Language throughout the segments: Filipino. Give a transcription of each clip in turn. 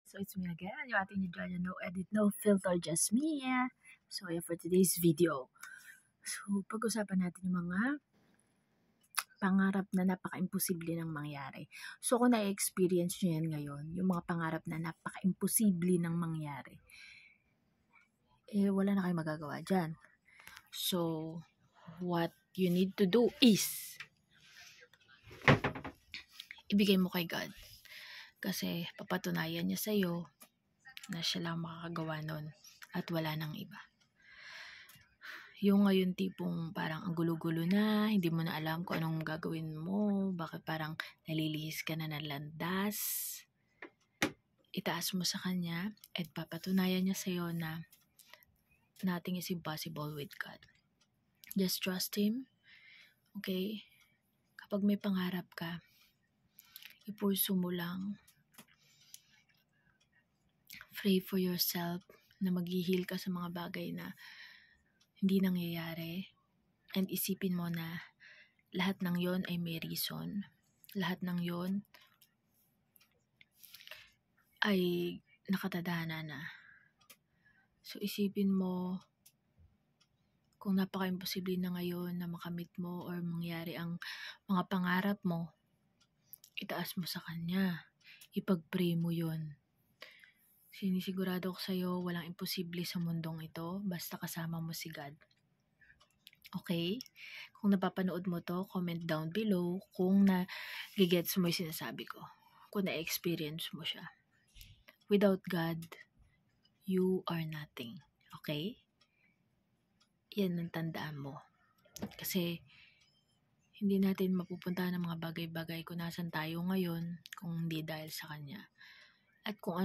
So it's me again, yung ating Juliana, no edit, no filter, just me. So yeah, for today's video. So pag-usapan natin yung mga pangarap na napaka-imposible ng mangyari. So kung na-experience nyo yan ngayon, yung mga pangarap na napaka-imposible ng mangyari, wala na kayong magagawa dyan. So what you need to do is ibigay mo kay God. Kasi papatunayan niya sa'yo na siya lang makakagawa nun at wala nang iba. Yung ngayon tipong parang ang gulo-gulo na, hindi mo na alam kung anong gagawin mo, bakit parang nalilihis ka na ng landas, itaas mo sa Kanya at papatunayan niya sa'yo na nothing is impossible with God. Just trust Him, okay? Kapag may pangarap ka, ipursu mo lang. Pray for yourself na mag-heal ka sa mga bagay na hindi nangyayari. And isipin mo na lahat ng yon ay may reason. Lahat ng yon ay nakatadhana na. So isipin mo kung napaka-imposible na ngayon na makamit mo or mangyari ang mga pangarap mo, itaas mo sa Kanya. Ipag-pray mo yon. Sinisigurado ko sa'yo, walang imposible sa mundong ito, basta kasama mo si God. Okay? Kung napapanood mo to, comment down below kung na-gets mo yung sinasabi ko. Kung na-experience mo siya. Without God, you are nothing. Okay? Yan ang tandaan mo. Kasi, hindi natin mapupuntahan ng mga bagay-bagay kung nasan tayo ngayon kung hindi dahil sa Kanya. At kung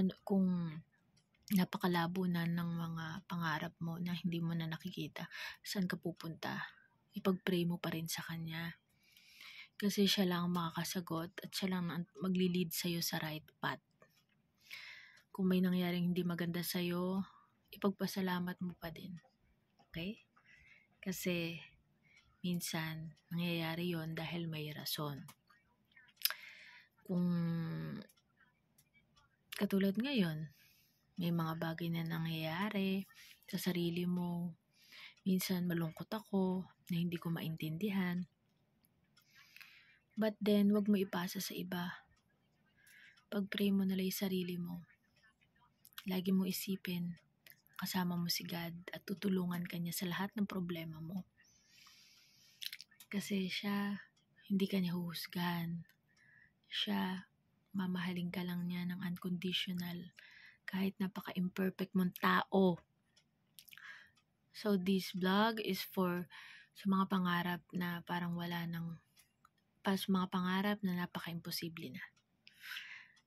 napakalabo na ng mga pangarap mo na hindi mo na nakikita, saan ka pupunta? Ipag-pray mo pa rin sa Kanya. Kasi siya lang makakasagot at siya lang magli-lead sa'yo sa right path. Kung may nangyaring hindi maganda sa'yo, ipagpasalamat mo pa din. Okay? Kasi minsan nangyayari yon dahil may rason. Kung katulad ngayon, may mga bagay na nangyayari sa sarili mo. Minsan malungkot ako na hindi ko maintindihan. But then, wag mo ipasa sa iba. Pag-pray mo na lang yung sarili mo. Lagi mo isipin, kasama mo si God at tutulungan ka niya sa lahat ng problema mo. Kasi siya, hindi ka niya huhusgahan. Siya, mamahalin ka lang niya ng unconditional kahit napaka-imperfect mong tao. So this vlog is for sa mga pangarap na parang wala nang mga pangarap na napaka-imposible na.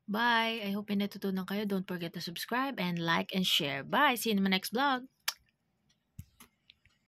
Bye! I hope may natutunan kayo. Don't forget to subscribe and like and share. Bye! See you in my next vlog!